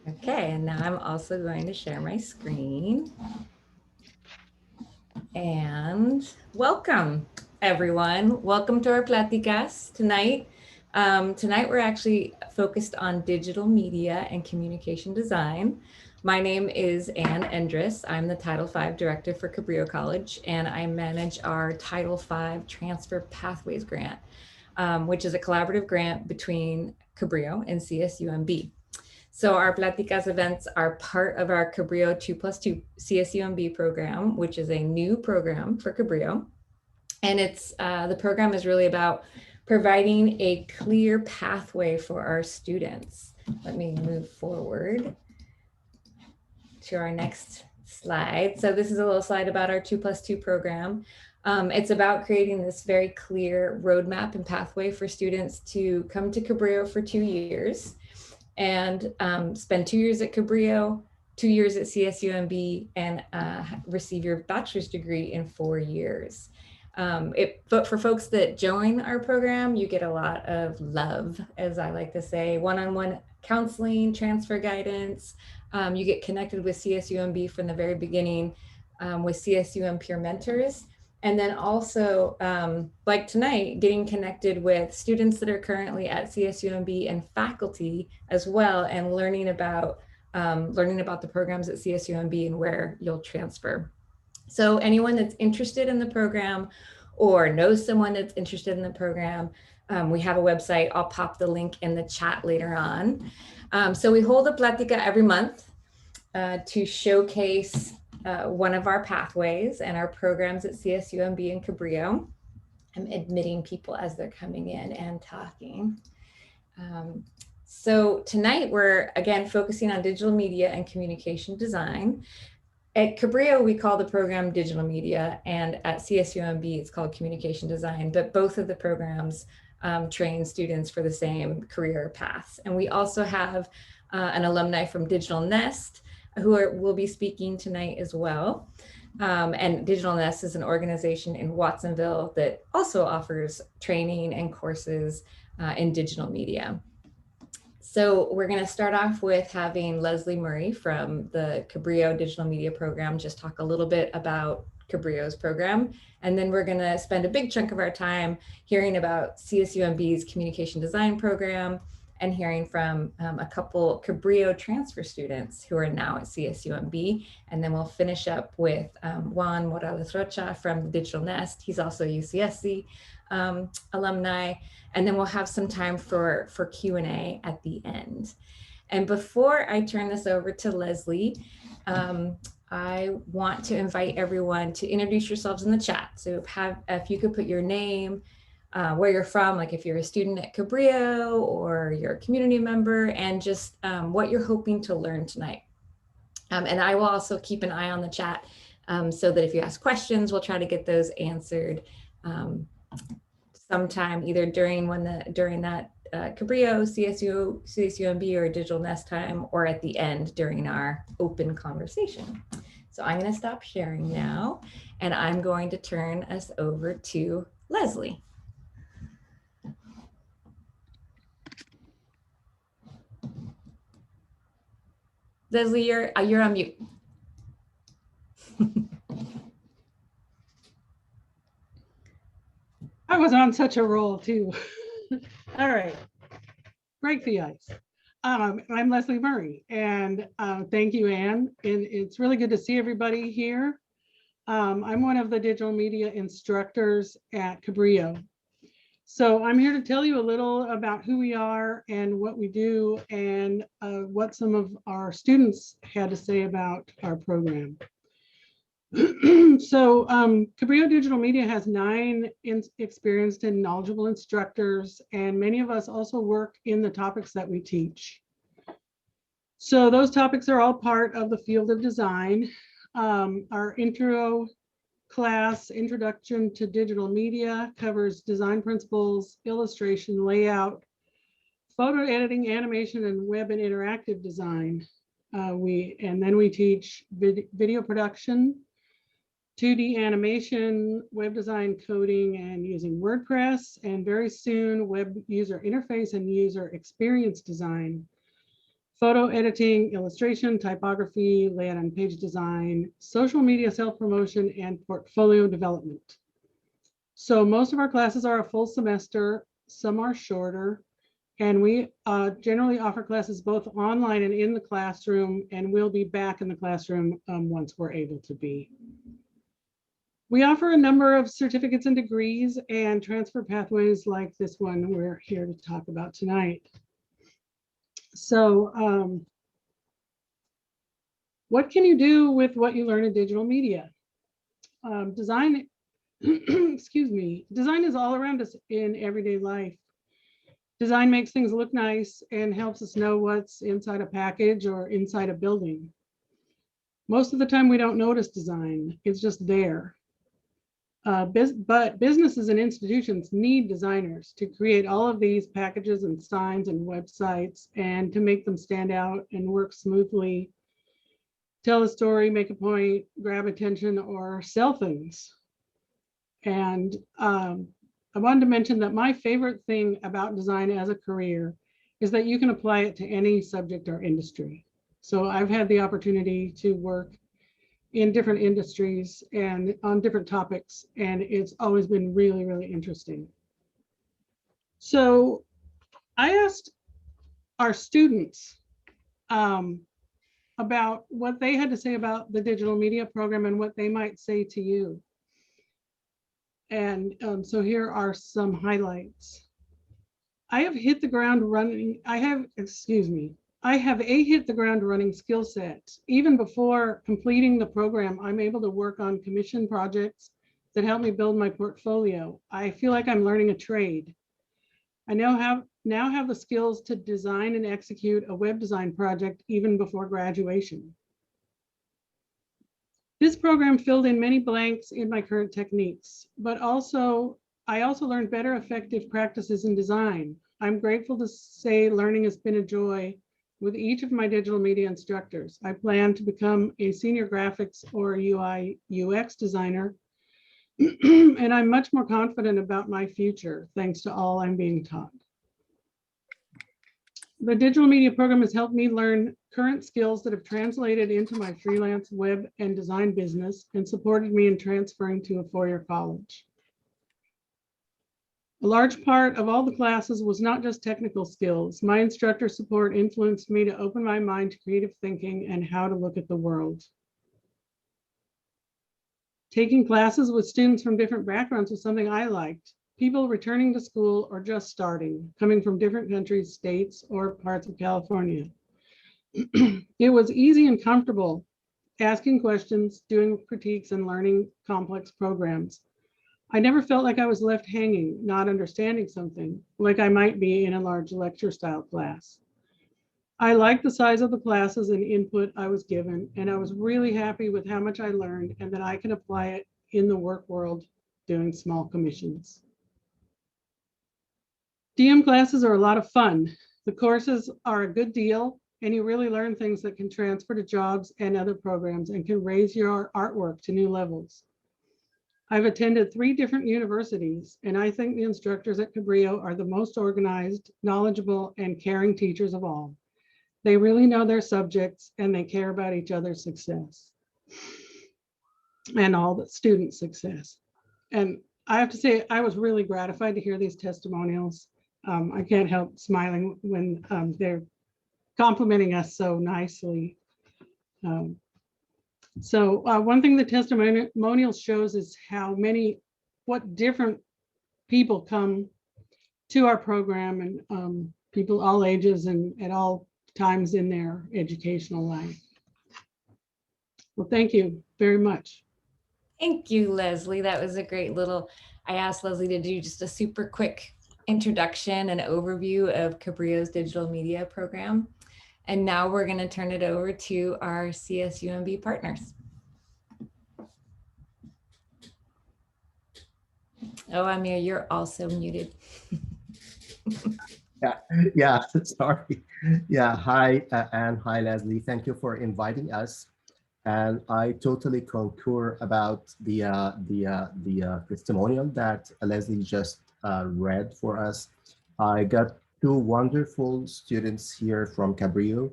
Okay, and now I'm also going to share my screen. And welcome, everyone. Welcome to our Pláticas tonight. Tonight, we're actually focused on digital media and communication design. My name is Ann Endres. I'm the Title V Director for Cabrillo College, and I manage our Title V Transfer Pathways Grant, which is a collaborative grant between Cabrillo and CSUMB. So our Pláticas events are part of our Cabrillo 2+2 CSUMB program, which is a new program for Cabrillo. And it's the program is really about providing a clear pathway for our students. Let me move forward to our next slide. So this is a little slide about our 2+2 program. It's about creating this very clear roadmap and pathway for students to come to Cabrillo for 2 years and spend 2 years at Cabrillo, 2 years at CSUMB, and receive your bachelor's degree in 4 years. But for folks that join our program, you get a lot of love, as I like to say, one-on-one counseling, transfer guidance. You get connected with CSUMB from the very beginning with CSUM peer mentors. And then also, like tonight, getting connected with students that are currently at CSUMB and faculty as well, and learning about the programs at CSUMB and where you'll transfer. So anyone that's interested in the program or knows someone that's interested in the program, we have a website. I'll pop the link in the chat later on. So we hold a Plática every month to showcase one of our pathways and our programs at CSUMB and Cabrillo. I'm admitting people as they're coming in and talking. So tonight we're again focusing on digital media and communication design. At Cabrillo, we call the program digital media, and at CSUMB, it's called communication design, but both of the programs train students for the same career paths. And we also have an alumni from Digital Nest who will be speaking tonight as well. And Digital Nest is an organization in Watsonville that also offers training and courses in digital media. So we're going to start off with having Leslie Murray from the Cabrillo Digital Media Program just talk a little bit about Cabrillo's program. And then we're going to spend a big chunk of our time hearing about CSUMB's communication design program and hearing from a couple Cabrillo transfer students who are now at CSUMB. And then we'll finish up with Juan Morales Rocha from Digital Nest. He's also a UCSC alumni. And then we'll have some time for Q&A at the end. And before I turn this over to Leslie, I want to invite everyone to introduce yourselves in the chat. So if you could put your name, where you're from, like if you're a student at Cabrillo or you're a community member, and just what you're hoping to learn tonight. And I will also keep an eye on the chat so that if you ask questions, we'll try to get those answered sometime either during that Cabrillo, CSUMB or Digital Nest time, or at the end during our open conversation. So I'm going to stop sharing now, and I'm going to turn us over to Leslie. Leslie, you're on mute. I was on such a roll too. All right, break the ice. I'm Leslie Murray, and thank you, Ann. And it's really good to see everybody here. I'm one of the digital media instructors at Cabrillo. So I'm here to tell you a little about who we are and what we do and what some of our students had to say about our program. So Cabrillo Digital Media has 9 experienced and knowledgeable instructors, and many of us also work in the topics that we teach. So those topics are all part of the field of design. Our intro class, Introduction to Digital Media, covers design principles, illustration, layout, photo editing, animation, and web and interactive design. And then we teach video production, 2D animation, web design, coding, and using WordPress, and very soon web user interface and user experience design. photo editing, illustration, typography, layout and page design, social media self-promotion, and portfolio development. So most of our classes are a full semester, some are shorter, and we generally offer classes both online and in the classroom, and we'll be back in the classroom once we're able to be. We offer a number of certificates and degrees and transfer pathways like this one we're here to talk about tonight. So what can you do with what you learn in digital media? Design, excuse me, design is all around us in everyday life. Design makes things look nice and helps us know what's inside a package or inside a building. Most of the time we don't notice design, it's just there. But businesses and institutions need designers to create all of these packages and signs and websites and to make them stand out and work smoothly, tell a story, make a point, grab attention, or sell things. And I wanted to mention that my favorite thing about design as a career is that you can apply it to any subject or industry. So I've had the opportunity to work in different industries and on different topics, and it's always been really, really interesting. So I asked our students about what they had to say about the digital media program and what they might say to you. And so here are some highlights. I have hit the ground running. I have a hit the ground running skill set. Even before completing the program, I'm able to work on commission projects that help me build my portfolio. I feel like I'm learning a trade. I now have the skills to design and execute a web design project even before graduation. This program filled in many blanks in my current techniques, but I also learned better effective practices in design. I'm grateful to say learning has been a joy with each of my digital media instructors. I plan to become a senior graphics or UI UX designer, and I'm much more confident about my future thanks to all I'm being taught. The digital media program has helped me learn current skills that have translated into my freelance web and design business and supported me in transferring to a four-year college. A large part of all the classes was not just technical skills. My instructor support influenced me to open my mind to creative thinking and how to look at the world. Taking classes with students from different backgrounds was something I liked. People returning to school or just starting, coming from different countries, states, or parts of California. It was easy and comfortable asking questions, doing critiques, and learning complex programs. I never felt like I was left hanging, not understanding something, like I might be in a large lecture style class. I liked the size of the classes and input I was given, and I was really happy with how much I learned and that I can apply it in the work world doing small commissions. DM classes are a lot of fun. The courses are a good deal, and you really learn things that can transfer to jobs and other programs and can raise your artwork to new levels. I've attended 3 different universities, and I think the instructors at Cabrillo are the most organized, knowledgeable, and caring teachers of all. They really know their subjects and they care about each other's success and all the students' success. And I have to say, I was really gratified to hear these testimonials. I can't help smiling when they're complimenting us so nicely. So one thing the testimonial shows is what different people come to our program, and people all ages and at all times in their educational life. Well, thank you very much. Thank you, Leslie. That was a great little, I asked Leslie to do just a super quick introduction and overview of Cabrillo's digital media program. And now we're going to turn it over to our CSUMB partners. Oh, Amir, you're also muted. Yeah, sorry. Yeah, hi, Anne, hi, Leslie. Thank you for inviting us. And I totally concur about the testimonial that Leslie just read for us. I got 2 wonderful students here from Cabrillo.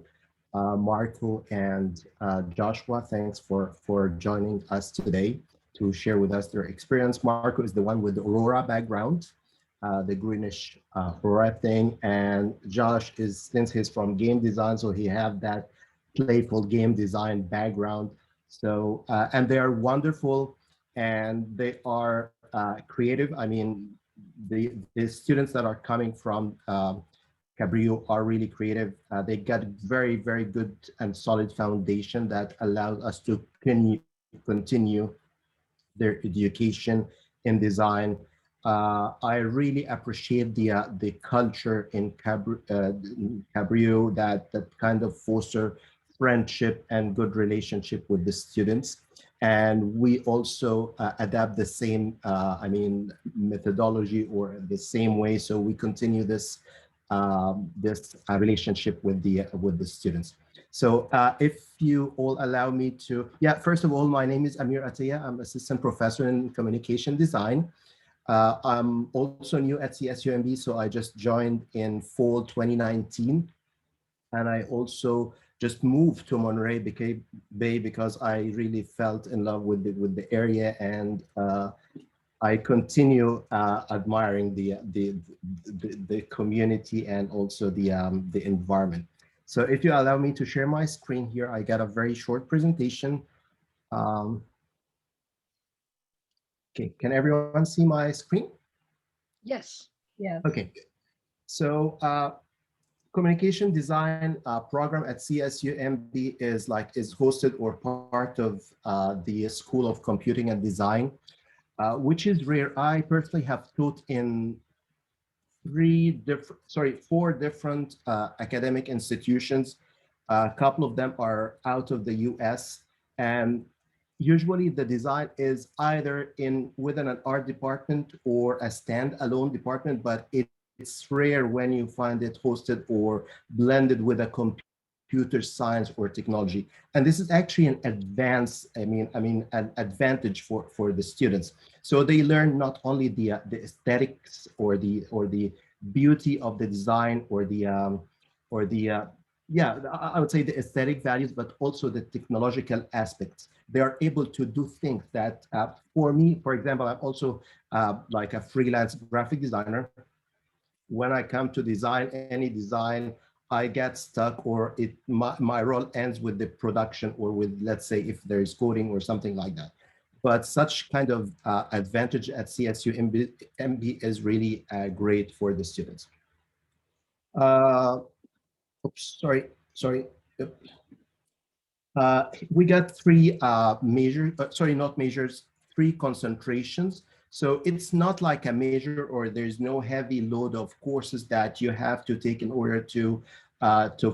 Marco and Joshua. Thanks for joining us today to share with us their experience. Marco is the one with the Aurora background, the greenish Aurora thing, and Josh is, since he's from game design, so he have that playful game design background. So and they are wonderful, and they are creative. I mean, the students that are coming from Cabrillo are really creative. They got very good and solid foundation that allows us to continue their education in design. I really appreciate the culture in Cabrillo that kind of foster friendship and good relationship with the students. And we also adapt the same, I mean, methodology or the same way. So we continue this relationship with the students. So if you all allow me to, yeah, first of all, my name is Amir Atiyah. I'm assistant professor in communication design. I'm also new at CSUMB, so I just joined in fall 2019. And I also just moved to Monterey Bay because I really felt in love with the area, and I continue admiring the community and also the environment. So if you allow me to share my screen here, I got a very short presentation. Okay, can everyone see my screen? Yes. Yes. Okay, so communication design program at CSUMB is hosted or part of the School of Computing and Design, which is rare. I personally have taught in four different academic institutions. A couple of them are out of the US, and usually the design is either within an art department or a standalone department, but it's rare when you find it hosted or blended with a computer science or technology. And this is actually an advance, an advantage for the students. So they learn not only the aesthetics or the beauty of the design yeah, I would say the aesthetic values, but also the technological aspects. They are able to do things that, for me, for example, I'm also like a freelance graphic designer. When I come to design any design, I get stuck, or my role ends with the production, or with, let's say, if there is coding or something like that. But such kind of advantage at CSU MB is really great for the students. Oops, sorry. Yep. We got three three concentrations. So it's not like a major, or there's no heavy load of courses that you have to take in order to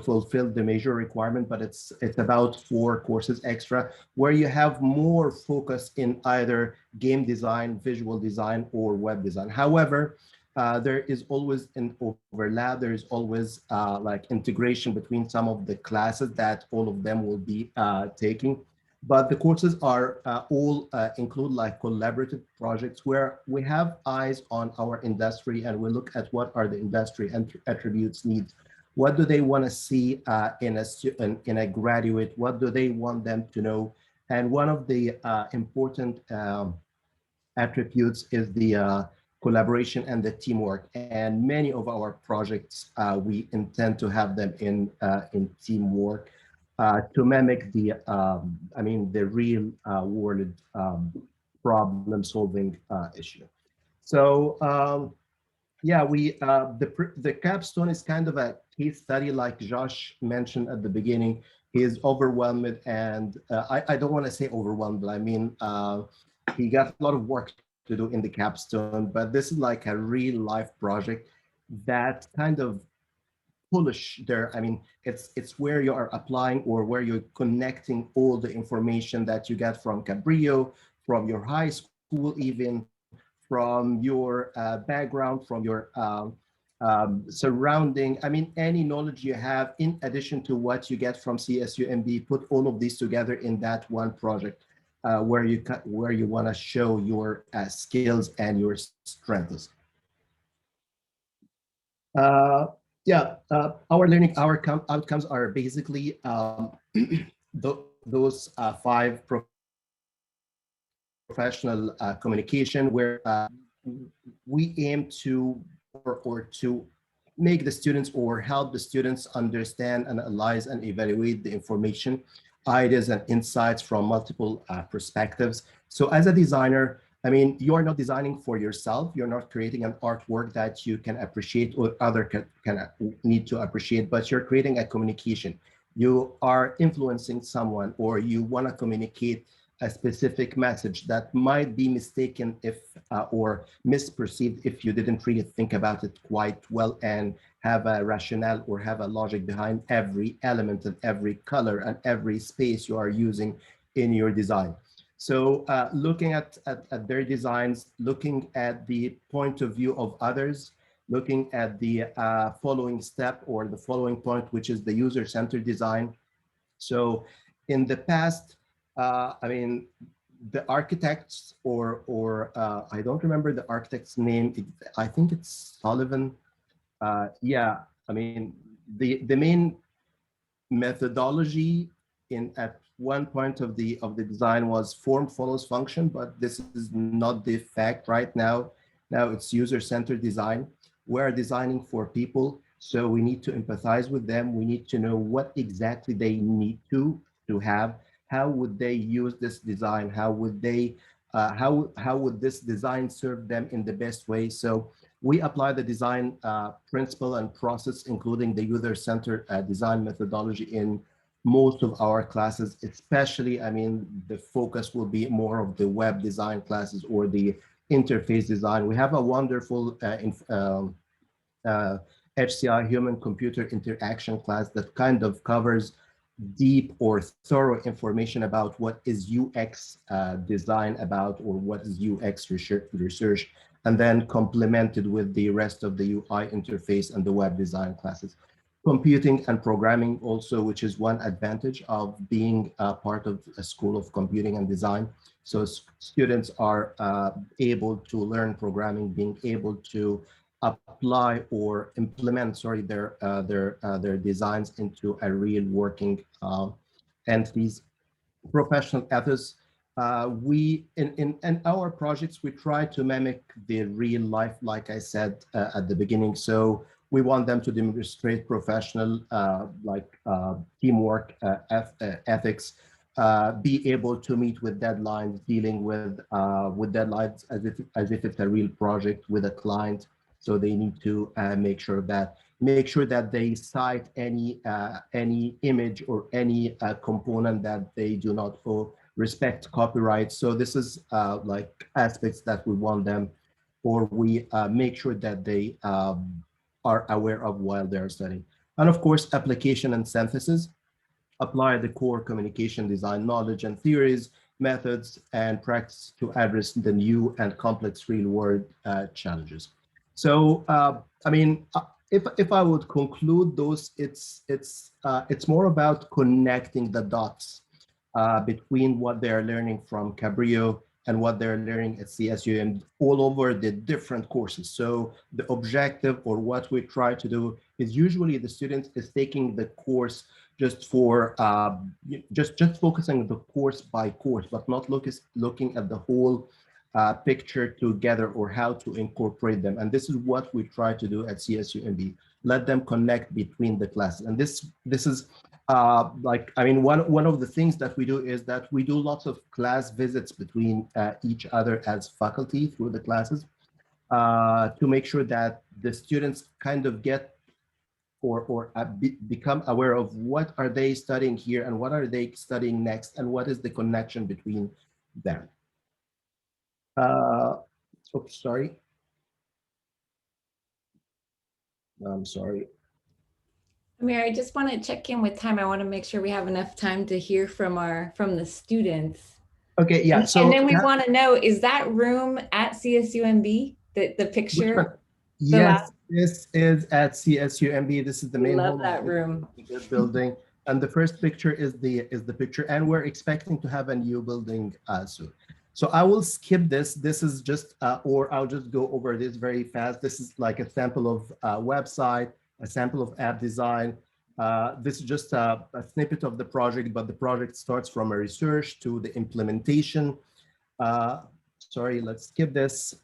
fulfill the major requirement, but it's about 4 courses extra where you have more focus in either game design, visual design, or web design. However, there is always an overlap. There is always like integration between some of the classes that all of them will be taking. But the courses are all include like collaborative projects where we have eyes on our industry, and we look at what are the industry attributes needs. What do they want to see in a graduate? What do they want them to know? And one of the important attributes is the collaboration and the teamwork. And many of our projects, we intend to have them in teamwork to mimic the real world problem solving issue. So yeah, the capstone is kind of a case study, like Josh mentioned at the beginning. He is overwhelmed, and I don't want to say overwhelmed, but I mean he got a lot of work to do in the capstone. But this is like a real life project that kind of polish there. I mean, it's where you are applying, or where you're connecting all the information that you get from Cabrillo, from your high school, even from your background, from your surrounding. I mean, any knowledge you have in addition to what you get from CSUMB, put all of these together in that one project where you want to show your skills and your strengths. Yeah, our learning outcomes are basically those five professional communication, where we aim to or to make the students or help the students understand, analyze, and evaluate the information, ideas, and insights from multiple perspectives. So as a designer, I mean, you are not designing for yourself. You're not creating an artwork that you can appreciate or other can need to appreciate, but you're creating a communication. You are influencing someone, or you want to communicate a specific message that might be mistaken if or misperceived if you didn't really think about it quite well and have a rationale or have a logic behind every element and every color and every space you are using in your design. So looking at their designs, looking at the point of view of others, looking at the following step or the following point, which is the user-centered design. So in the past, I mean, the architects or I don't remember the architect's name. I think it's Sullivan. Yeah, I mean, the main methodology in at one point of the design was form follows function, but this is not the fact right now. Now it's user-centered design. We're designing for people, so we need to empathize with them. We need to know what exactly they need to have. How would they use this design? How would they how would this design serve them in the best way? So we apply the design principle and process, including the user-centered design methodology in most of our classes, especially, I mean, the focus will be more of the web design classes or the interface design. We have a wonderful uh, HCI, human computer interaction class, that kind of covers deep or thorough information about what is UX design about, or what is UX research, and then complemented with the rest of the UI interface and the web design classes. Computing and programming also, which is one advantage of being part of a school of computing and design. So students are able to learn programming, being able to apply or implement, sorry, their designs into a real working entities. Professional ethics. We in our projects we try to mimic the real life, like I said at the beginning. So we want them to demonstrate professional teamwork, ethics, be able to meet with deadlines, dealing with deadlines as if it's a real project with a client. So they need to make sure that they cite any image or any component that they do not respect copyright. So this is like aspects that we want them, or we make sure that they are aware of while they're studying. And of course, application and synthesis. Apply the core communication design knowledge and theories, methods, and practice to address the new and complex real-world challenges. So, I mean, if I would conclude those, it's more about connecting the dots between what they are learning from Cabrillo and what they're learning at CSUM all over the different courses. So the objective, or what we try to do, is usually the student is taking the course just for just focusing the course by course, but not looking at the whole picture together, or how to incorporate them. And this is what we try to do at CSUMB. Let them connect between the classes. And this is like, I mean, one of the things that we do is that we do lots of class visits between each other as faculty through the classes to make sure that the students kind of get become aware of what are they studying here and what are they studying next, and what is the connection between them. Oops, sorry. I'm sorry. Amir, I just want to check in with time. I want to make sure we have enough time to hear from the students. Okay, yeah. So and then we want to know, is that room at CSUMB? The picture? Yes, this is at CSUMB. This is the main love hall that of room. the building. And the first picture is the picture, and we're expecting to have a new building soon. So I will skip this. This is just, or I'll just go over this very fast. This is like a sample of website, a sample of app design. This is just a snippet of the project, but the project starts from a research to the implementation. Sorry, let's skip this.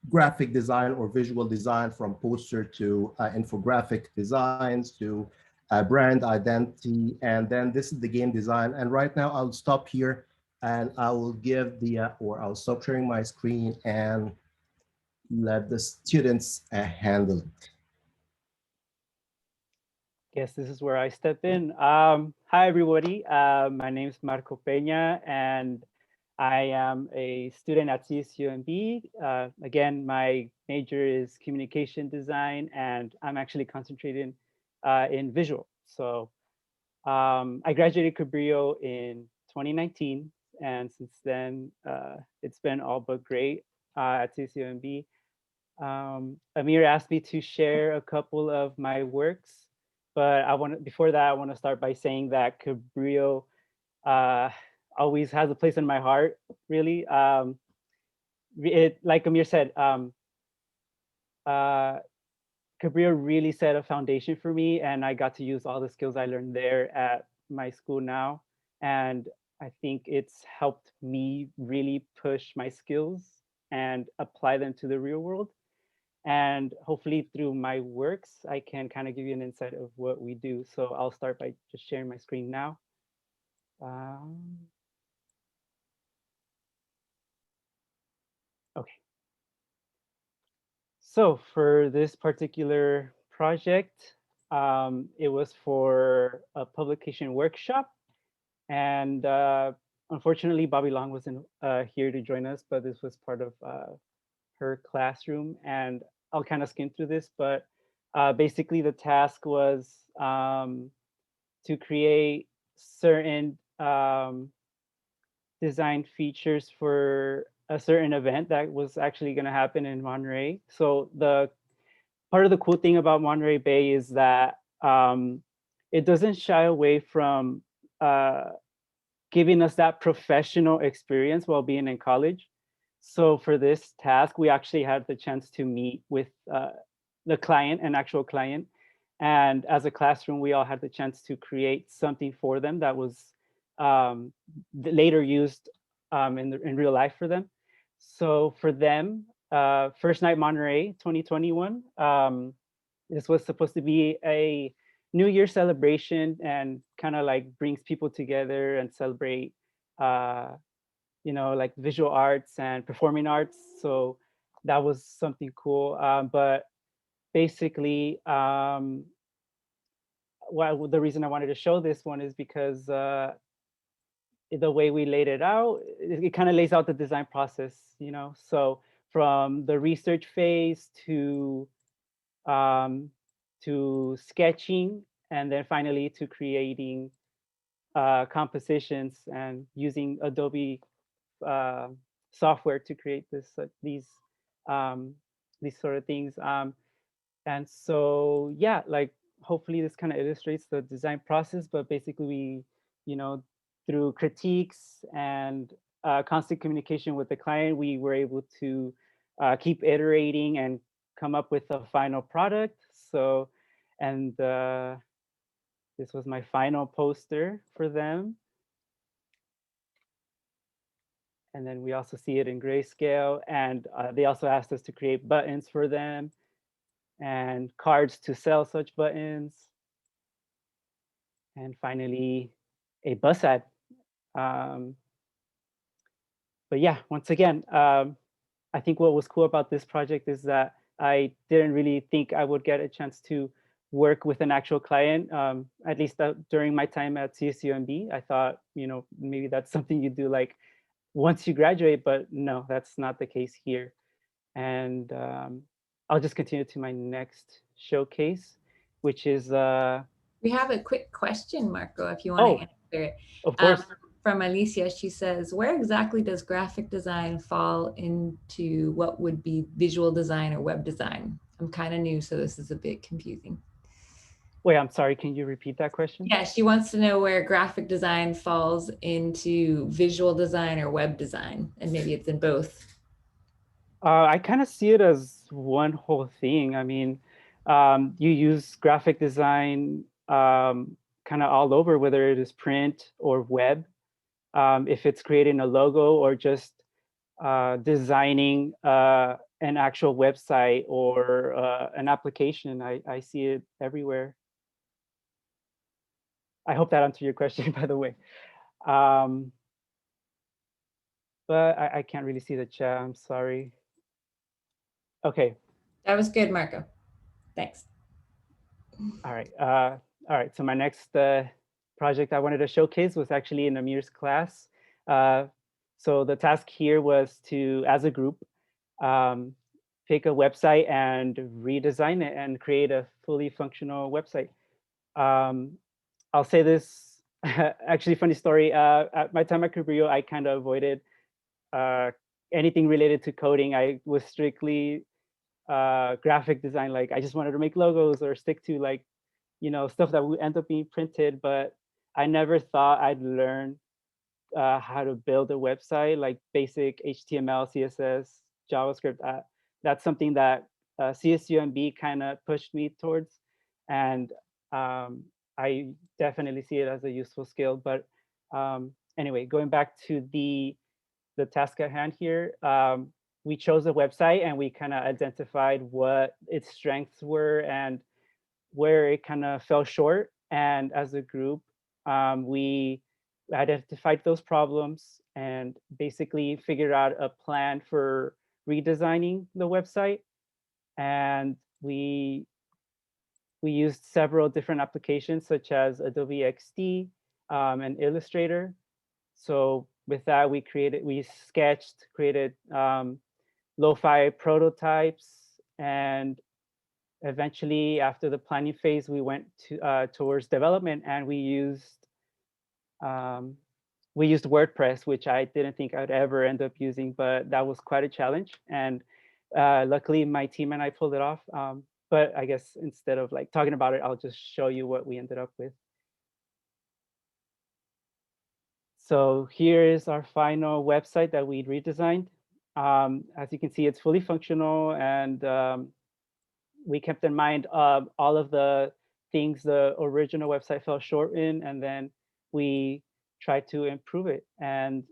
Graphic design or visual design, from poster to infographic designs to brand identity. And then this is the game design. And right now I'll stop here and I will give the, or I'll stop sharing my screen and let the students handle it. Guess this is where I step in. Hi, everybody. My name is Marco Peña, and I am a student at CSUMB. Again, my major is communication design, and I'm actually concentrating in visual. So I graduated Cabrillo in 2019, and since then, it's been all but great at CSUMB. Amir asked me to share a couple of my works, but before that, I want to start by saying that Cabrillo always has a place in my heart, really. Like Amir said, Cabrillo really set a foundation for me, and I got to use all the skills I learned there at my school now. And I think it's helped me really push my skills and apply them to the real world. And hopefully through my works, I can kind of give you an insight of what we do. So I'll start by just sharing my screen now. Okay. So for this particular project, it was for a publication workshop. And unfortunately, Bobby Long wasn't here to join us, but this was part of her classroom. And I'll kind of skim through this, but basically the task was to create certain design features for a certain event that was actually going to happen in Monterey. So the part of the cool thing about Monterey Bay is that it doesn't shy away from giving us that professional experience while being in college. So for this task, we actually had the chance to meet with the client, an actual client. And as a classroom, we all had the chance to create something for them that was later used in real life for them. So for them, First Night Monterey 2021, this was supposed to be a New Year celebration and kind of like brings people together and celebrate like visual arts and performing arts. So that was something cool. But basically, the reason I wanted to show this one is because the way we laid it out, it kind of lays out the design process, So from the research phase to sketching, and then finally to creating compositions and using Adobe software to create these sort of things. And so, yeah, like hopefully this kind of illustrates the design process, but basically we, through critiques and constant communication with the client, we were able to keep iterating and come up with a final product. So, and this was my final poster for them. And then we also see it in grayscale. And they also asked us to create buttons for them and cards to sell such buttons. And finally, a bus ad. But yeah, once again, I think what was cool about this project is that I didn't really think I would get a chance to work with an actual client, at least during my time at CSUMB. I thought, maybe that's something you do like once you graduate, but no, that's not the case here. And I'll just continue to my next showcase, which is we have a quick question, Marco, if you want to answer it. Of course. From Alicia, she says, where exactly does graphic design fall into what would be visual design or web design? I'm kind of new, so this is a bit confusing. Wait, I'm sorry, can you repeat that question? Yeah, she wants to know where graphic design falls into visual design or web design, and maybe it's in both. I kind of see it as one whole thing. I mean, You use graphic design kind of all over, whether it is print or web. If it's creating a logo or just designing an actual website or an application, I see it everywhere. I hope that answered your question, by the way. But I can't really see the chat. I'm sorry. Okay. That was good, Marco. Thanks. All right. All right. So my next project I wanted to showcase was actually in Amir's class. So the task here was to, as a group, pick a website and redesign it and create a fully functional website. I'll say this, actually funny story. At my time at Cabrillo, I kind of avoided anything related to coding. I was strictly graphic design. Like I just wanted to make logos or stick to like, you know, stuff that would end up being printed, but I never thought I'd learn how to build a website, like basic HTML, CSS, JavaScript. That's something that CSUMB kind of pushed me towards. And I definitely see it as a useful skill. But anyway, going back to the task at hand here, we chose a website and we kind of identified what its strengths were and where it kind of fell short. And as a group, we identified those problems and basically figured out a plan for redesigning the website. And we used several different applications such as Adobe XD and Illustrator. So with that, we sketched, created lo-fi prototypes, and eventually after the planning phase, we went to towards development, and we used WordPress, which I didn't think I'd ever end up using, but that was quite a challenge. And luckily my team and I pulled it off. But I guess instead of like talking about it, I'll just show you what we ended up with. So here is our final website that we redesigned. As you can see, it's fully functional, and we kept in mind all of the things the original website fell short in, and then we tried to improve it. And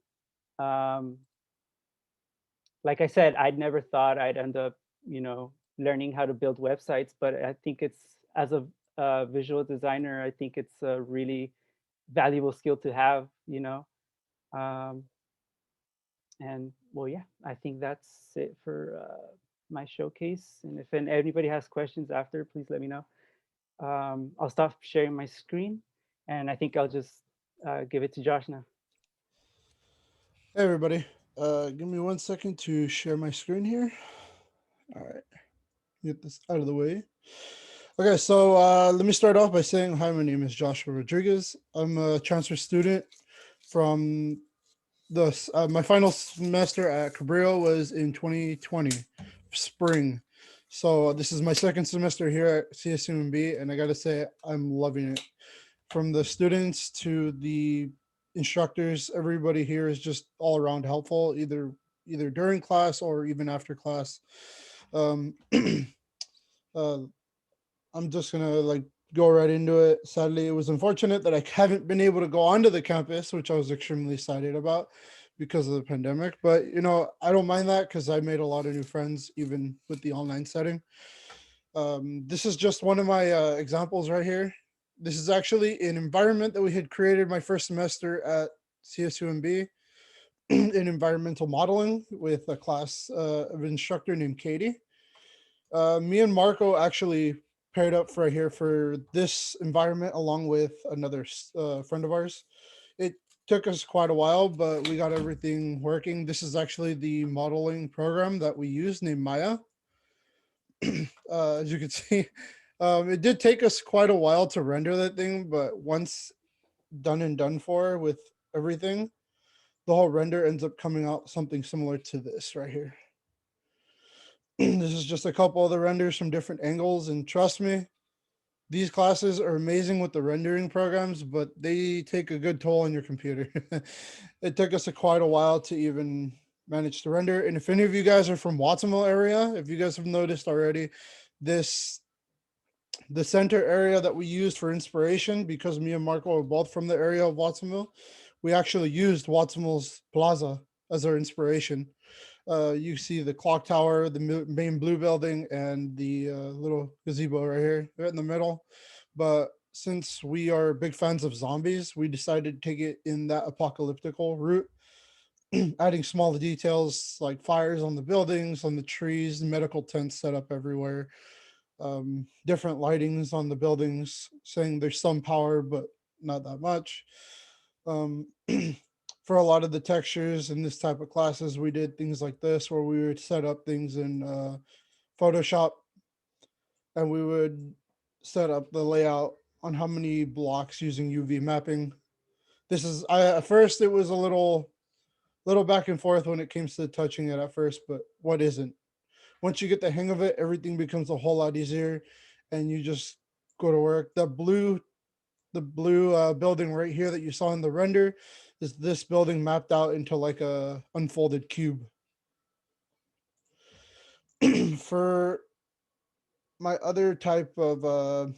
like I said, I'd never thought I'd end up, you know, learning how to build websites, but I think it's, as a visual designer, I think it's a really valuable skill to have, you know. And well, yeah, I think that's it for my showcase. And if anybody has questions after, please let me know. I'll stop sharing my screen, and I think I'll just give it to Josh now. Hey everybody, give me 1 second to share my screen here. All right, get this out of the way. Okay, so let me start off by saying hi, my name is Joshua Rodriguez. I'm a transfer student from my final semester at Cabrillo was in 2020, spring. So this is my second semester here at CSUMB, and I gotta say, I'm loving it. From the students to the instructors, everybody here is just all around helpful, either during class or even after class. I'm just gonna like go right into it. Sadly, it was unfortunate that I haven't been able to go onto the campus, which I was extremely excited about because of the pandemic. But you know, I don't mind that because I made a lot of new friends even with the online setting. This is just one of my examples right here. This is actually an environment that we had created my first semester at CSUMB in environmental modeling with a class of an instructor named Katie. Me and Marco actually paired up for here for this environment along with another friend of ours. It took us quite a while, but we got everything working. This is actually the modeling program that we use named Maya. As you can see, it did take us quite a while to render that thing, but once done and done for with everything, the whole render ends up coming out something similar to this right here. This is just a couple of the renders from different angles, and trust me, these classes are amazing with the rendering programs, but they take a good toll on your computer. It took us quite a while to even manage to render. And if any of you guys are from Watsonville area, if you guys have noticed already, this The center area that we used for inspiration, because me and Marco are both from the area of Watsonville, we actually used Watsonville's Plaza as our inspiration. You see the clock tower, the main blue building, and the little gazebo right here, right in the middle. But since we are big fans of zombies, we decided to take it in that apocalyptical route, adding small details like fires on the buildings, on the trees, medical tents set up everywhere, different lightings on the buildings, saying there's some power, but not that much. Um, for a lot of the textures in this type of classes, we did things like this, where we would set up things in Photoshop, and we would set up the layout on how many blocks using UV mapping. This is, at first it was a little back and forth when it came to touching it at first, but what isn't? Once you get the hang of it, everything becomes a whole lot easier, and you just go to work. The blue building right here that you saw in the render is this building mapped out into like a unfolded cube. For my other type of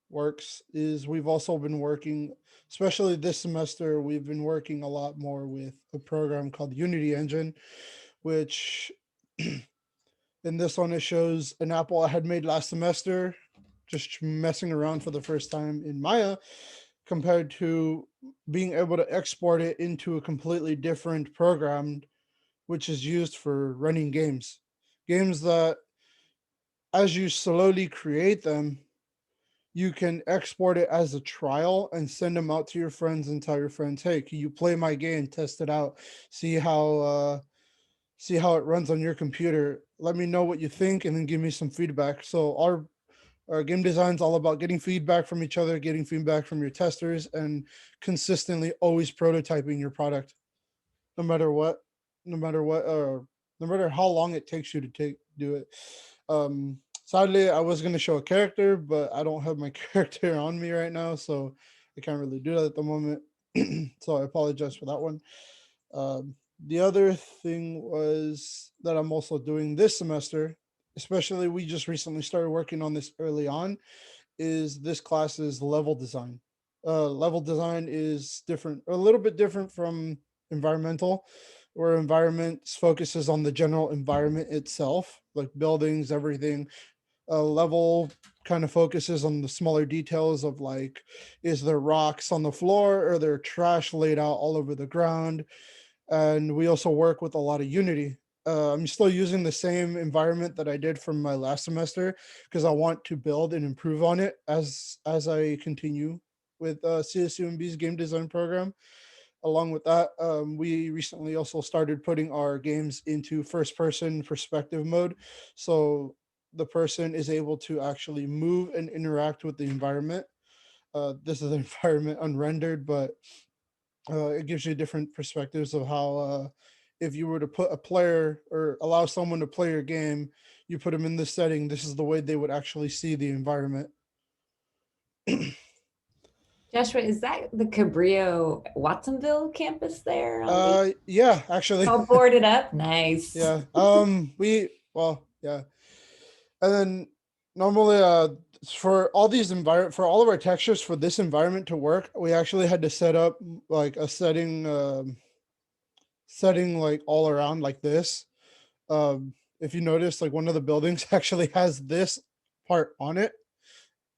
works is we've also been working, especially this semester, we've been working a lot more with a program called Unity Engine, which in this one, it shows an apple I had made last semester, just messing around for the first time in Maya, compared to being able to export it into a completely different program, which is used for running games. Games that, as you slowly create them, you can export it as a trial and send them out to your friends and tell your friends, hey, can you play my game, test it out, see how it runs on your computer. Let me know what you think and then give me some feedback. So our game design is all about getting feedback from each other, getting feedback from your testers, and consistently always prototyping your product, no matter what, no matter how long it takes you to do it. Sadly, I was going to show a character, but I don't have my character on me right now, so I can't really do that at the moment. So I apologize for that one. The other thing was that I'm also doing this semester, especially we just recently started working on this early on, is this class is level design. Level design is different, a little bit different from environmental, where environment focuses on the general environment itself, like buildings, everything. Level kind of focuses on the smaller details of like, is there rocks on the floor or there trash laid out all over the ground? And we also work with a lot of Unity. I'm still using the same environment that I did from my last semester because I want to build and improve on it as I continue with CSUMB's game design program. Along with that, we recently also started putting our games into first person perspective mode. So the person is able to actually move and interact with the environment. This is an environment unrendered, but it gives you different perspectives of how if you were to put a player or allow someone to play your game, you put them in this setting, this is the way they would actually see the environment. Joshua, is that the Cabrillo Watsonville campus there? Yeah, actually. All boarded up? Nice. Yeah. Yeah. And then normally for all these for all of our textures for this environment to work, we actually had to set up like a setting like all around like this. If you notice, like one of the buildings actually has this part on it,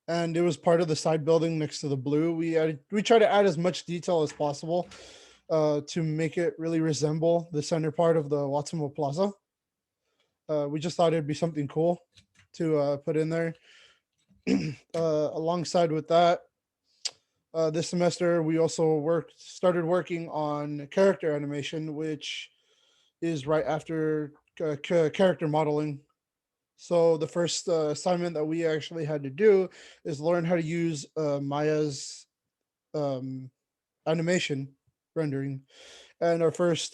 and it was part of the side building next to the blue. We try to add as much detail as possible to make it really resemble the center part of the Watsonville Plaza. We just thought it'd be something cool to put in there. Alongside with that, this semester we also started working on character animation, which is right after character modeling. So the first assignment that we actually had to do is learn how to use Maya's animation rendering. And our first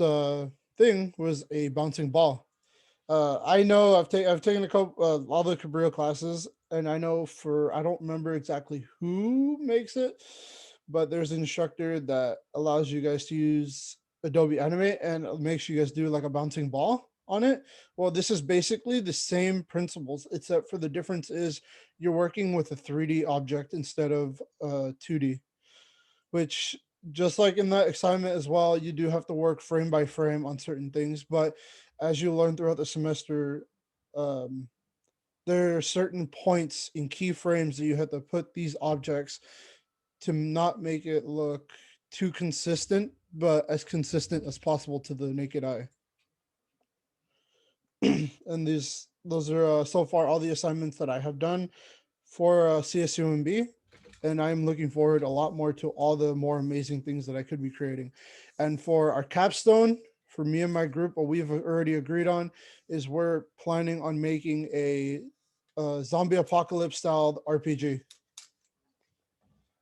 thing was a bouncing ball. I know I've taken a couple all the Cabrillo classes, and I know I don't remember exactly who makes it, but there's an instructor that allows you guys to use Adobe Animate and it makes you guys do like a bouncing ball on it. Well, this is basically the same principles, except for the difference is you're working with a 3D object instead of 2D, which just like in that assignment as well, you do have to work frame by frame on certain things. But as you learn throughout the semester, um, there are certain points in keyframes that you have to put these objects to not make it look too consistent, but as consistent as possible to the naked eye. And those are so far all the assignments that I have done for CSUMB, and I'm looking forward a lot more to all the more amazing things that I could be creating. And for our capstone, for me and my group, what we've already agreed on is we're planning on making a zombie apocalypse styled RPG.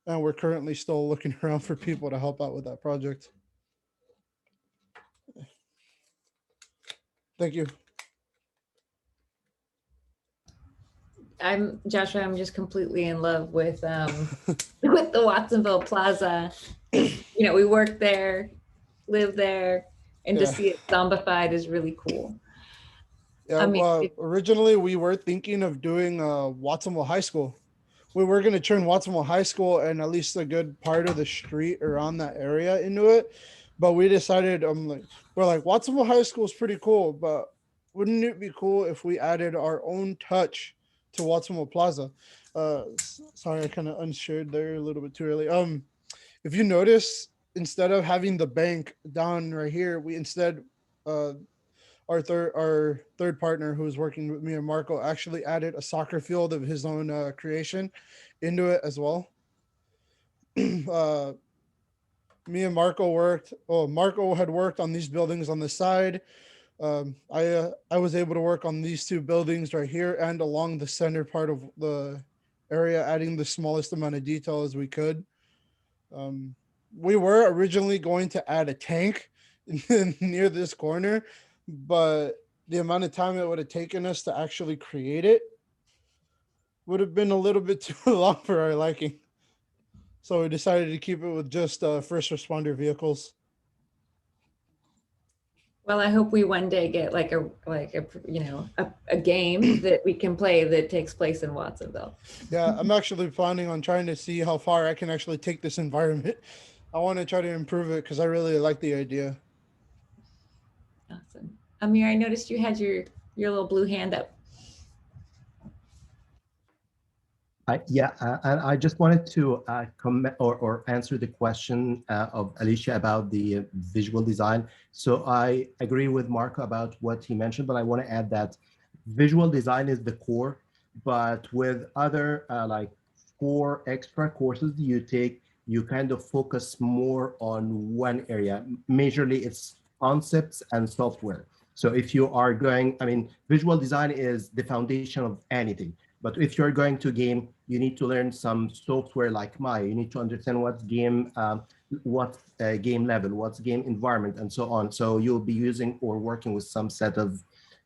And we're currently still looking around for people to help out with that project. Thank you. Joshua, I'm just completely in love with with the Watsonville Plaza. We work there, live there, and to Yeah. see it zombified is really cool. Yeah, I mean, originally we were thinking of doing Watsonville High School. We were going to turn Watsonville High School and at least a good part of the street around that area into it. But we decided, we're like, Watsonville High School is pretty cool, but wouldn't it be cool if we added our own touch to Watsonville Plaza? Sorry, I kind of unshared there a little bit too early. If you notice, instead of having the bank down right here, we instead, our third partner who was working with me and Marco actually added a soccer field of his own creation into it as well. Me and Marco worked. Oh, Marco had worked on these buildings on the side. I was able to work on these two buildings right here and along the center part of the area, adding the smallest amount of detail as we could. We were originally going to add a tank near this corner, but the amount of time it would have taken us to actually create it would have been a little bit too long for our liking. So we decided to keep it with just first responder vehicles. well, I hope we one day get a game that we can play that takes place in Watsonville. Yeah, I'm actually planning on trying to see how far I can actually take this environment. I want to try to improve it because I really like the idea. Awesome. Amir, I noticed you had your little blue hand up. And I just wanted to comment or answer the question of Alicia about the visual design. So I agree with Marco about what he mentioned, but I want to add that visual design is the core, but with other like 4 extra courses you take, you kind of focus more on one area. Majorly, it's concepts and software. So if you are going, visual design is the foundation of anything. But if you're going to game, you need to learn some software like Maya. You need to understand what's game level, what's game environment, and so on. So you'll be using or working with some set of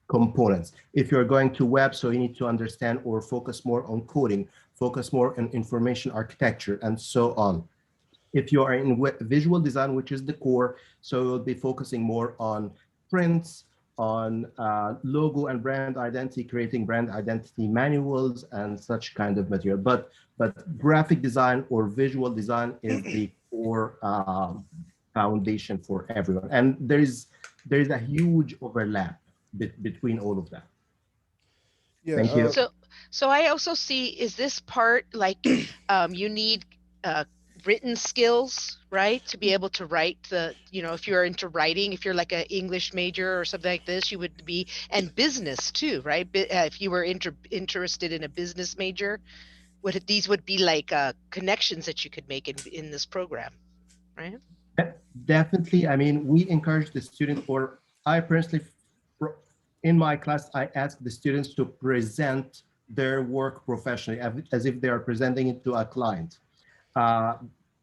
components. If you're going to web, so you need to understand or focus more on coding, focus more on information architecture, and so on. If you are in visual design, which is the core, so you'll be focusing more on prints, on logo and brand identity, creating brand identity manuals and such kind of material. But graphic design or visual design is the core foundation for everyone. And there's a huge overlap between all of that. Yeah. Thank you. So I also see, is this part like you need written skills, right? To be able to write if you're into writing, if you're like an English major or something like this, you would be, and business too, right? If you were interested in a business major, these would be like connections that you could make in this program, right? Definitely. We encourage the student, or I personally, in my class, I ask the students to present their work professionally as if they are presenting it to a client.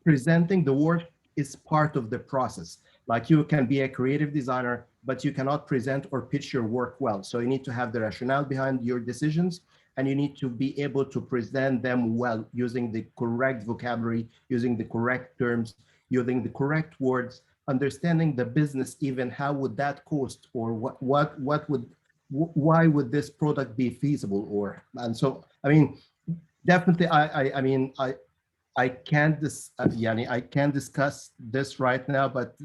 Presenting the work is part of the process. Like you can be a creative designer, but you cannot present or pitch your work well. So you need to have the rationale behind your decisions, and you need to be able to present them well using the correct vocabulary, using the correct terms, using the correct words, understanding the business, even how would that cost, or what would, why would this product be feasible, or, and so, I mean, definitely, I mean, I can't yani, I can't discuss this right now, but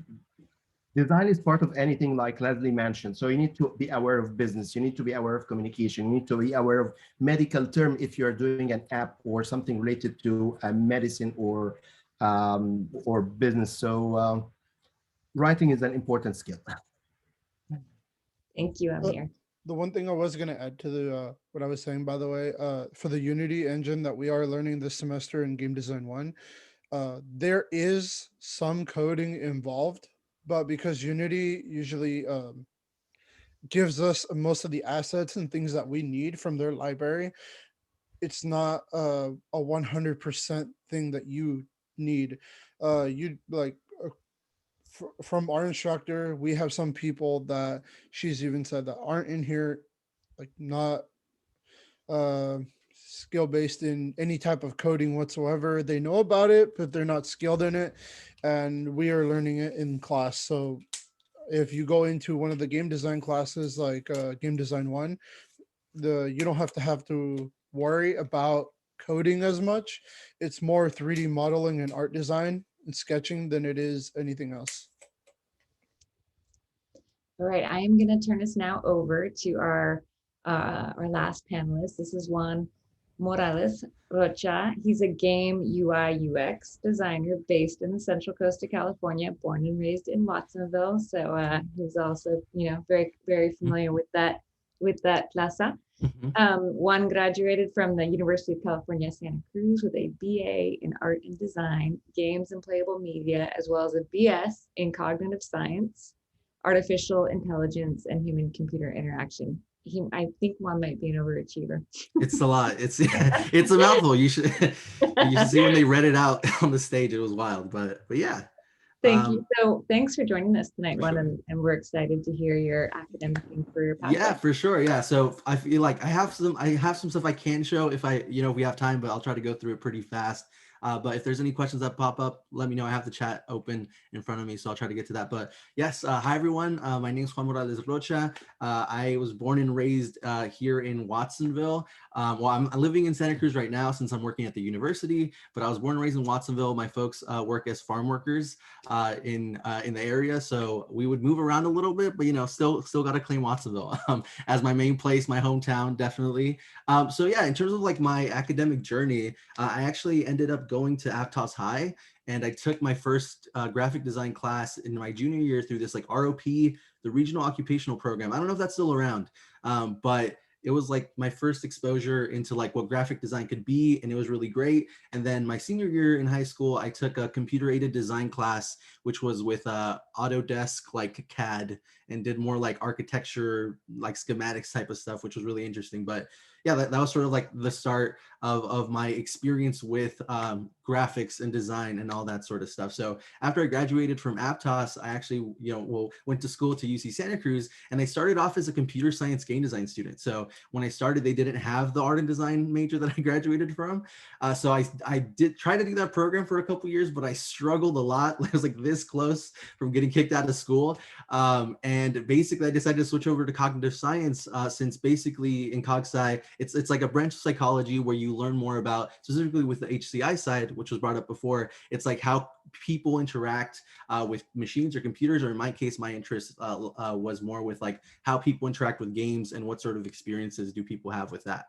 design is part of anything, like Leslie mentioned. So you need to be aware of business. You need to be aware of communication. You need to be aware of medical term if you're doing an app or something related to a medicine or business. So writing is an important skill. Thank you, Amir. The one thing I was going to add to the what I was saying, by the way, for the Unity engine that we are learning this semester in Game Design 1, there is some coding involved, but because Unity usually gives us most of the assets and things that we need from their library, it's not a 100% thing that you need. You like from our instructor, we have some people that she's even said that aren't in here, like not uh skill based in any type of coding whatsoever. They know about it, but they're not skilled in it, and we are learning it in class. So if you go into one of the game design classes like Game Design 1, you don't have to worry about coding as much. It's more 3D modeling and art design and sketching than it is anything else. All right, I am going to turn us now over to our last panelist. This is Juan Morales Rocha. He's a game UI UX designer based in the Central Coast of California, born and raised in Watsonville. So he's also, you know, very familiar with that plaza. Juan graduated from the University of California, Santa Cruz with a BA in art and design, games and playable media, as well as a BS in cognitive science, artificial intelligence, and human computer interaction. I think Juan might be an overachiever. It's a lot. It's it's a mouthful. You should see when they read it out on the stage. It was wild, but yeah. Thank you. So thanks for joining us tonight, Juan, sure. and we're excited to hear your academic and career path. Yeah, for sure. Yeah. So I feel like I have some stuff I can show if we have time, but I'll try to go through it pretty fast. But if there's any questions that pop up, let me know. I have the chat open in front of me, so I'll try to get to that. But yes, hi everyone. My name is Juan Morales Rocha. I was born and raised here in Watsonville. Well, I'm living in Santa Cruz right now since I'm working at the university, but I was born and raised in Watsonville. My folks work as farm workers in the area, so we would move around a little bit, but still got to claim Watsonville as my main place, my hometown, definitely. So yeah, in terms of like my academic journey, I actually ended up going to Aptos High, and I took my first graphic design class in my junior year through this like ROP, the Regional Occupational Program. I don't know if that's still around, but it was like my first exposure into like what graphic design could be, and it was really great. And then my senior year in high school, I took a computer aided design class, which was with Autodesk like CAD, and did more like architecture, like schematics type of stuff, which was really interesting. But yeah, that was sort of like the start of my experience with graphics and design and all that sort of stuff. So after I graduated from Aptos, I actually, went to school to UC Santa Cruz, and I started off as a computer science game design student. So when I started, they didn't have the art and design major that I graduated from. So I did try to do that program for a couple years, but I struggled a lot. I was like this close from getting kicked out of school. And basically I decided to switch over to cognitive science since basically in Cog Sci, it's like a branch of psychology where you learn more about, specifically with the HCI side, which was brought up before, it's like how people interact with machines or computers, or in my case, my interest was more with like how people interact with games and what sort of experiences do people have with that.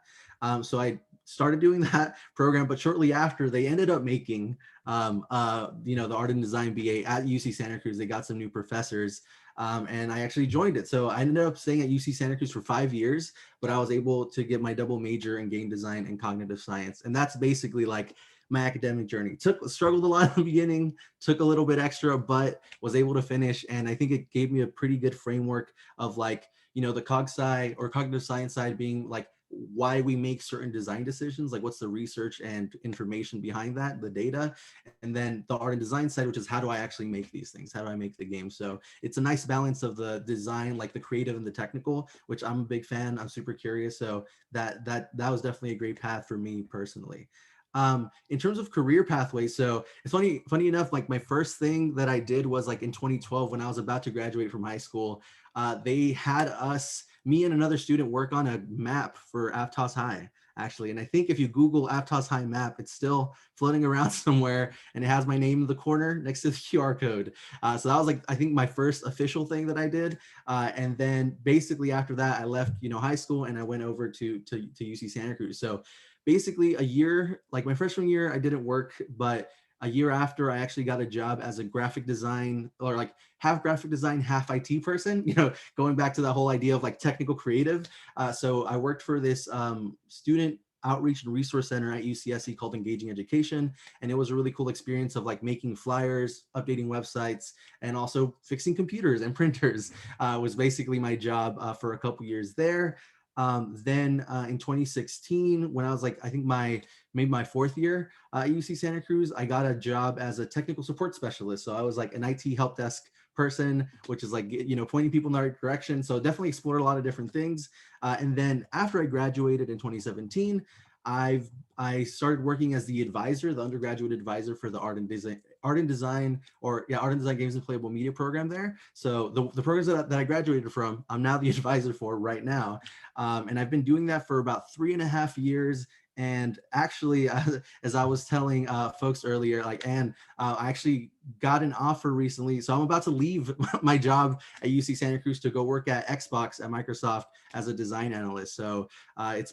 So I started doing that program, but shortly after they ended up making, the art and design BA at UC Santa Cruz. They got some new professors. And I actually joined it. So I ended up staying at UC Santa Cruz for 5 years, but I was able to get my double major in game design and cognitive science. And that's basically like my academic journey. Struggled a lot in the beginning, took a little bit extra, but was able to finish. And I think it gave me a pretty good framework of like, the cog sci or cognitive science side being like why we make certain design decisions, like what's the research and information behind that, the data, and then the art and design side, which is how do I actually make these things? How do I make the game? So it's a nice balance of the design, like the creative and the technical, which I'm a big fan. I'm super curious. So that was definitely a great path for me personally. In terms of career pathways, so it's funny enough, like my first thing that I did was like in 2012 when I was about to graduate from high school. They had me and another student work on a map for Aptos High, actually. And I think if you Google Aptos High map, it's still floating around somewhere, and it has my name in the corner next to the QR code. So that was like, I think my first official thing that I did. And then basically after that, I left, high school, and I went over to UC Santa Cruz. So basically a year, like my freshman year, I didn't work, but a year after, I actually got a job as a graphic design, or like half graphic design, half IT person, going back to the whole idea of like technical creative. So I worked for this student outreach and resource center at UCSC called Engaging Education. And it was a really cool experience of like making flyers, updating websites, and also fixing computers and printers was basically my job for a couple years there. Then in 2016, when I was like, I think maybe my fourth year at UC Santa Cruz, I got a job as a technical support specialist. So I was like an IT help desk person, which is like, pointing people in the right direction. So definitely explored a lot of different things. And then after I graduated in 2017, I started working as the advisor, the undergraduate advisor for the art and design, games and playable media program there. So the programs that I graduated from, I'm now the advisor for right now. And I've been doing that for about 3.5 years. And actually, as I was telling folks earlier, I actually got an offer recently. So I'm about to leave my job at UC Santa Cruz to go work at Xbox at Microsoft as a design analyst. So it's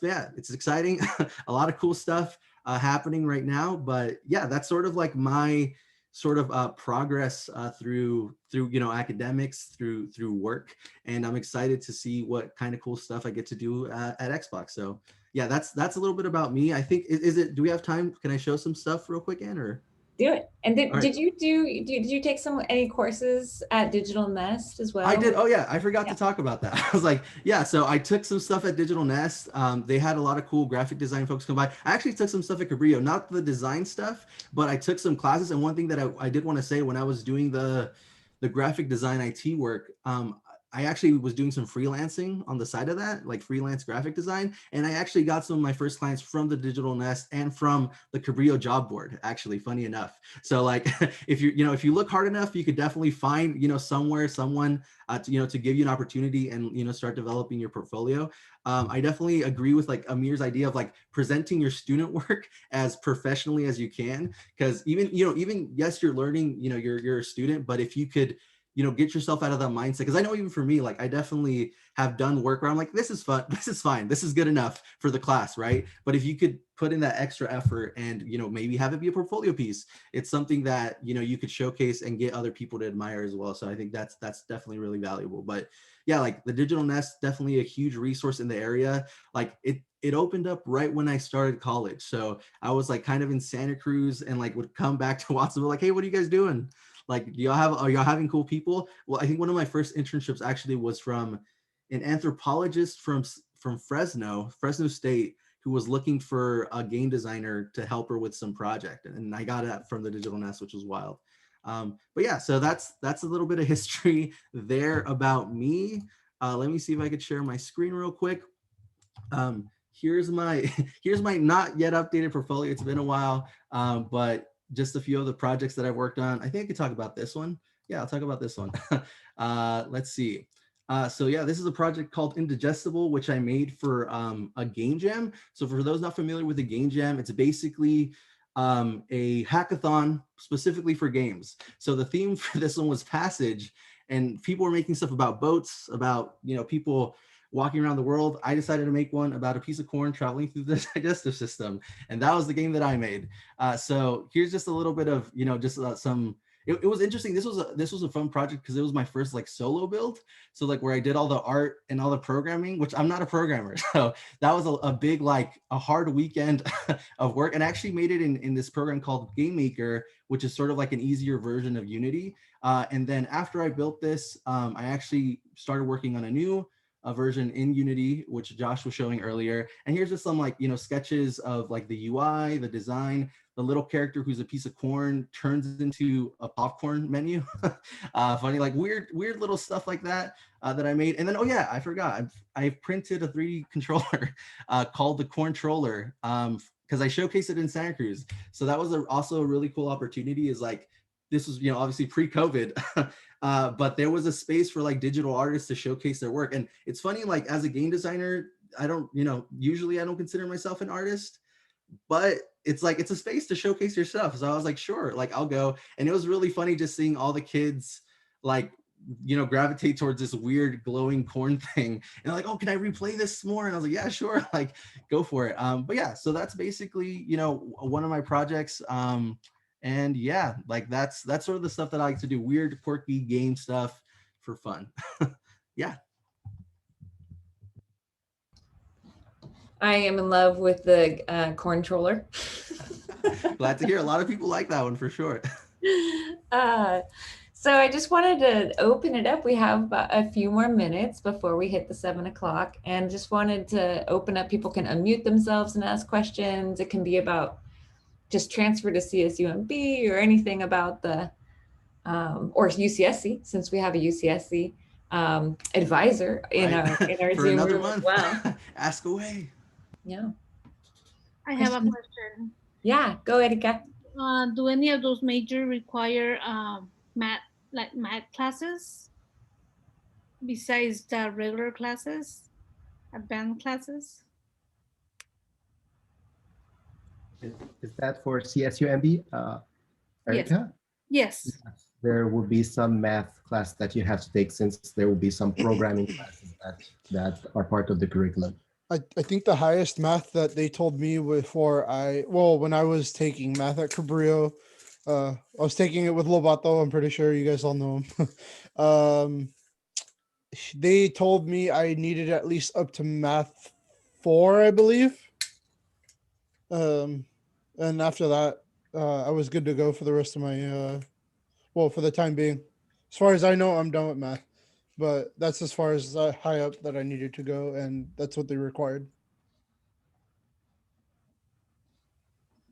exciting. A lot of cool stuff happening right now. But yeah, that's sort of like my sort of progress through academics, through work. And I'm excited to see what kind of cool stuff I get to do at Xbox. So yeah, that's a little bit about me. I think, do we have time? Can I show some stuff real quick, Ann, or? Do it. And All right. did you take any courses at Digital Nest as well? I did. Oh yeah, I forgot to talk about that. I was like, yeah, so I took some stuff at Digital Nest. They had a lot of cool graphic design folks come by. I actually took some stuff at Cabrillo, not the design stuff, but I took some classes. And one thing that I did want to say, when I was doing the graphic design IT work, I actually was doing some freelancing on the side of that, like freelance graphic design. And I actually got some of my first clients from the Digital Nest and from the Cabrillo job board, actually, funny enough. So like, if you look hard enough, you could definitely find, someone, to give you an opportunity and, start developing your portfolio. I definitely agree with like Amir's idea of like presenting your student work as professionally as you can. Cause even, yes, you're learning, you're a student, but if you could, get yourself out of that mindset. Because I know even for me, like I definitely have done work where I'm like, this is fun, this is fine, this is good enough for the class, right? But if you could put in that extra effort and, maybe have it be a portfolio piece, it's something that, you could showcase and get other people to admire as well. So I think that's definitely really valuable. But yeah, like the Digital Nest, definitely a huge resource in the area. Like it opened up right when I started college. So I was like kind of in Santa Cruz and like would come back to Watsonville, like, hey, what are you guys doing? Like, are y'all having cool people? Well, I think one of my first internships actually was from an anthropologist from Fresno State, who was looking for a game designer to help her with some project. And I got that from the Digital Nest, which was wild. But yeah, so that's a little bit of history there about me. Let me see if I could share my screen real quick. Here's my not yet updated portfolio. It's been a while, but just a few of the projects that I've worked on. I think I could talk about this one. Yeah, I'll talk about this one. Let's see. So yeah, this is a project called Indigestible, which I made for a game jam. So for those not familiar with the game jam, it's basically a hackathon specifically for games. So the theme for this one was Passage, and people were making stuff about boats, about people walking around the world. I decided to make one about a piece of corn traveling through the digestive system, and that was the game that I made. So here's just a little bit of just some. It was interesting. This was a fun project because it was my first like solo build. So like where I did all the art and all the programming, which I'm not a programmer. So that was a big, like a hard weekend of work, and I actually made it in this program called Game Maker, which is sort of like an easier version of Unity. And then after I built this, I actually started working on a new version in Unity, which Josh was showing earlier. And here's just some like, sketches of like the UI, the design. The little character who's a piece of corn turns into a popcorn menu. Funny, like weird little stuff like that that I made. And then, oh yeah, I forgot. I printed a 3D controller called the Corntroller because I showcased it in Santa Cruz. So that was also a really cool opportunity. Is like, this was, obviously pre-COVID, but there was a space for like digital artists to showcase their work. And it's funny, like as a game designer, I don't, usually I don't consider myself an artist, but it's like, it's a space to showcase your stuff. So I was like, sure, like I'll go. And it was really funny just seeing all the kids like, gravitate towards this weird glowing corn thing and like, oh, can I replay this more? And I was like, yeah, sure, like go for it. But yeah, so that's basically, one of my projects. And yeah, like that's sort of the stuff that I like to do, weird, quirky game stuff for fun. Yeah. I am in love with the corn troller. Glad to hear. A lot of people like that one for sure. So I just wanted to open it up. We have a few more minutes before we hit the 7 o'clock, and just wanted to open up. People can unmute themselves and ask questions. It can be about just transfer to CSUMB or anything about the, or UCSC, since we have a UCSC advisor in Right. our For Zoom another room month. as well. Ask away. Yeah. I have a Question? question. Yeah, go Erika. Do any of those major require math classes besides the regular classes, advanced classes? Is that for CSUMB, Erica? Yes. There will be some math class that you have to take, since there will be some programming classes that are part of the curriculum. I think the highest math that they told me before when I was taking math at Cabrillo, I was taking it with Lobato. I'm pretty sure you guys all know him. They told me I needed at least up to math 4, I believe. And after that, I was good to go for the rest of my, for the time being. As far as I know, I'm done with math, but that's as far as high up that I needed to go, and that's what they required.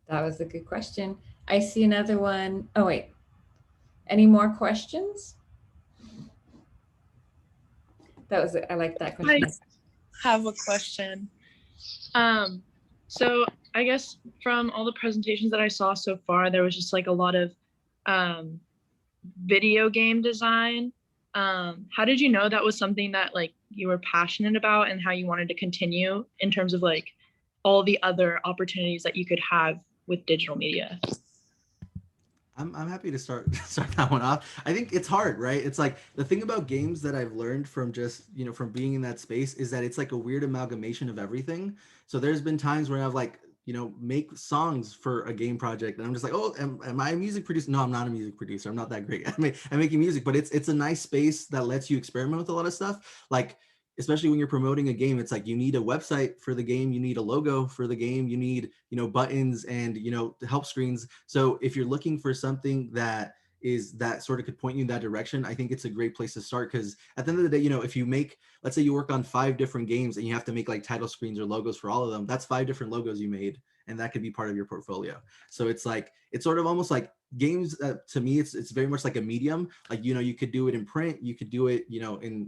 That was a good question. I see another one. Oh, wait. Any more questions? I like that question. I have a question. So I guess from all the presentations that I saw so far, there was just like a lot of video game design. How did you know that was something that like you were passionate about, and how you wanted to continue in terms of like all the other opportunities that you could have with digital media? I'm happy to start that one off. I think it's hard, right? It's like the thing about games that I've learned from just, from being in that space is that it's like a weird amalgamation of everything. So there's been times where I've like, make songs for a game project, and I'm just like, oh, am I a music producer? No, I'm not a music producer. I'm not that great. I'm making music, but it's a nice space that lets you experiment with a lot of stuff. Like, especially when you're promoting a game, it's like you need a website for the game, you need a logo for the game, you need, buttons and, help screens. So if you're looking for something that sort of could point you in that direction, I think it's a great place to start. Because at the end of the day, if you make, let's say you work on 5 different games and you have to make like title screens or logos for all of them, that's 5 different logos you made, and that could be part of your portfolio. So it's like, it's sort of almost like games, to me, it's very much like a medium. Like, you could do it in print, you could do it, in,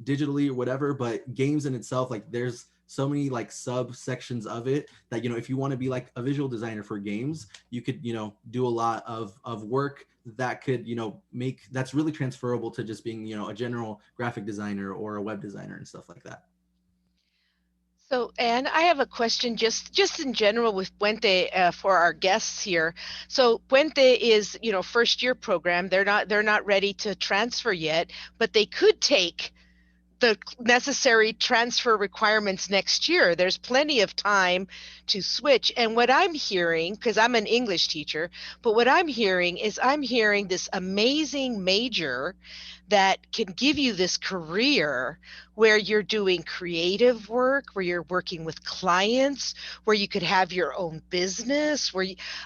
digitally or whatever, but games in itself, like there's so many like subsections of it that, if you want to be like a visual designer for games, you could, do a lot of work that could, that's really transferable to just being, a general graphic designer or a web designer and stuff like that. So, Anne, I have a question just in general with Puente for our guests here. So Puente is, first year program. They're not ready to transfer yet, but they could take the necessary transfer requirements next year. There's plenty of time to switch. And what I'm hearing, because I'm an English teacher, but what I'm hearing is this amazing major that can give you this career where you're doing creative work, where you're working with clients, where you could have your own business,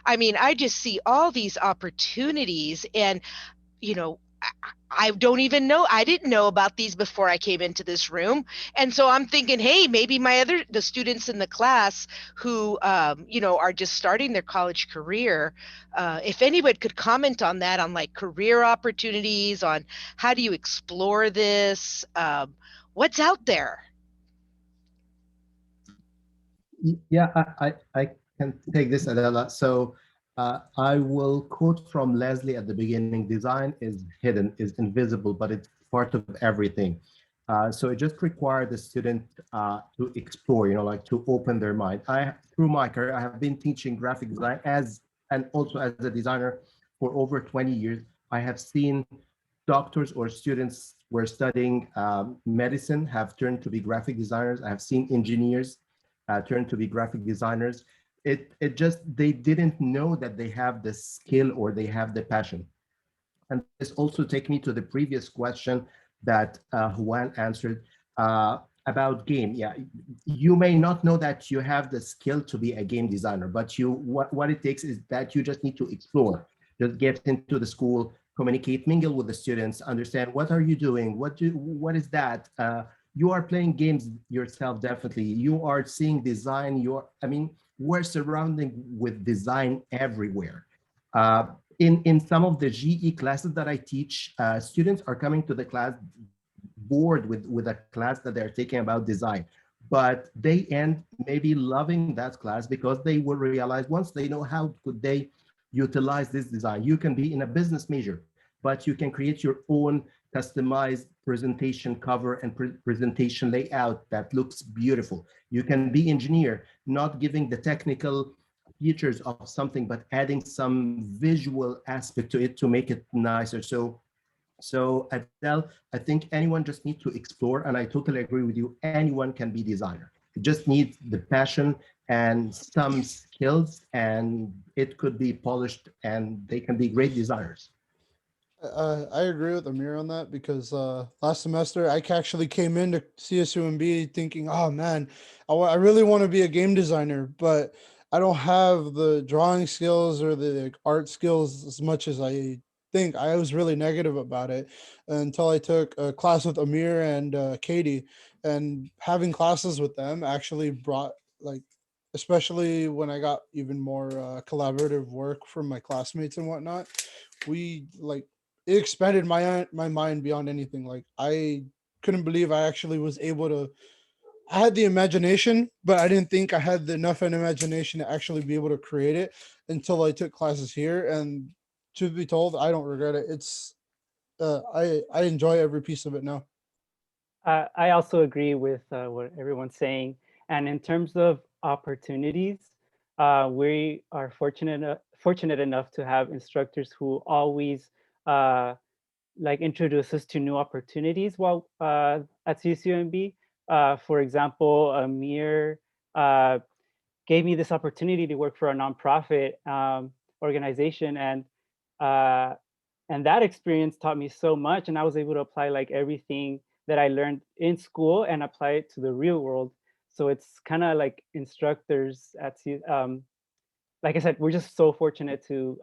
I just see all these opportunities. And, I don't even know. I didn't know about these before I came into this room. And so I'm thinking, hey, maybe the students in the class who, are just starting their college career, if anyone could comment on that, on like career opportunities, on how do you explore this? What's out there? Yeah, can take this, Adela. So I will quote from Leslie at the beginning: design is hidden, is invisible, but it's part of everything. So it just requires the student to explore, like to open their mind. Through my career, I have been teaching graphic design and also as a designer for over 20 years. I have seen doctors or students were studying medicine have turned to be graphic designers. I have seen engineers turn to be graphic designers. It just, they didn't know that they have the skill or they have the passion. And this also take me to the previous question that Juan answered about game. Yeah, you may not know that you have the skill to be a game designer, but what it takes is that you just need to explore. Just get into the school, communicate, mingle with the students, understand what are you doing, what is that. You are playing games yourself, definitely. You are seeing design. We're surrounding with design everywhere. In some of the GE classes that I teach, students are coming to the class bored with a class that they're taking about design, but they end maybe loving that class because they will realize once they know how could they utilize this design. You can be in a business major, but you can create your own customized presentation cover and presentation layout that looks beautiful. You can be engineer, not giving the technical features of something, but adding some visual aspect to it to make it nicer. So Adele, I think anyone just needs to explore, and I totally agree with you. Anyone can be designer. It just needs the passion and some skills, and it could be polished, and they can be great designers. I agree with Amir on that because last semester I actually came into CSUMB thinking, oh man, I really want to be a game designer, but I don't have the drawing skills or the art skills as much as I think. I was really negative about it until I took a class with Amir and Katie, and having classes with them actually brought, like, especially when I got even more collaborative work from my classmates and whatnot, we like it expanded my mind beyond anything. Like, I couldn't believe I actually was able to. I had the imagination, but I didn't think I had enough an imagination to actually be able to create it until I took classes here. And to be told, I don't regret it. It's I enjoy every piece of it now. I also agree with what everyone's saying. And in terms of opportunities, we are fortunate enough to have instructors who always like introduce us to new opportunities while at CSUMB. For example, Amir gave me this opportunity to work for a nonprofit organization, and that experience taught me so much, and I was able to apply like everything that I learned in school and apply it to the real world. So it's kind of like instructors at like I said, we're just so fortunate to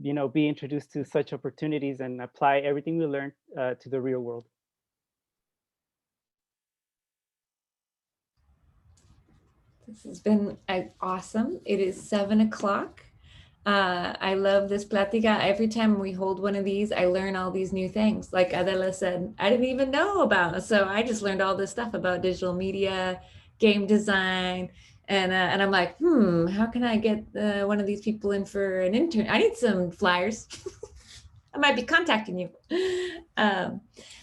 be introduced to such opportunities and apply everything we learned to the real world. This has been awesome. It is 7 o'clock. I love this plática. Every time we hold one of these, I learn all these new things. Like Adela said, I didn't even know about. So I just learned all this stuff about digital media, game design, and I'm like, how can I get one of these people in for an intern? I need some flyers. I might be contacting you.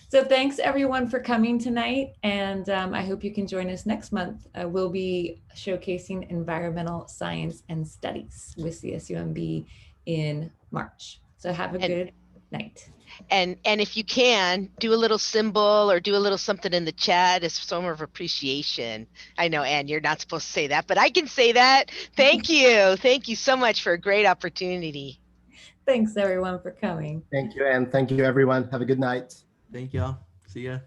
So thanks everyone for coming tonight. And I hope you can join us next month. We'll be showcasing environmental science and studies with CSUMB in March. So have a good night. And if you can, do a little symbol or do a little something in the chat as form of appreciation. I know, Anne, you're not supposed to say that, but I can say that. Thank you. Thank you so much for a great opportunity. Thanks everyone for coming. Thank you, and thank you, everyone. Have a good night. Thank y'all. See ya.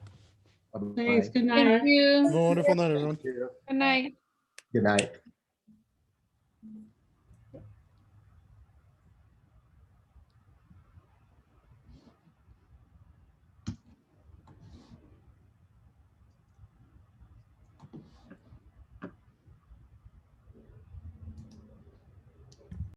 Thanks. Bye-bye. Good night. Thank you. Have a wonderful night, everyone. Thank you. Good night. Good night.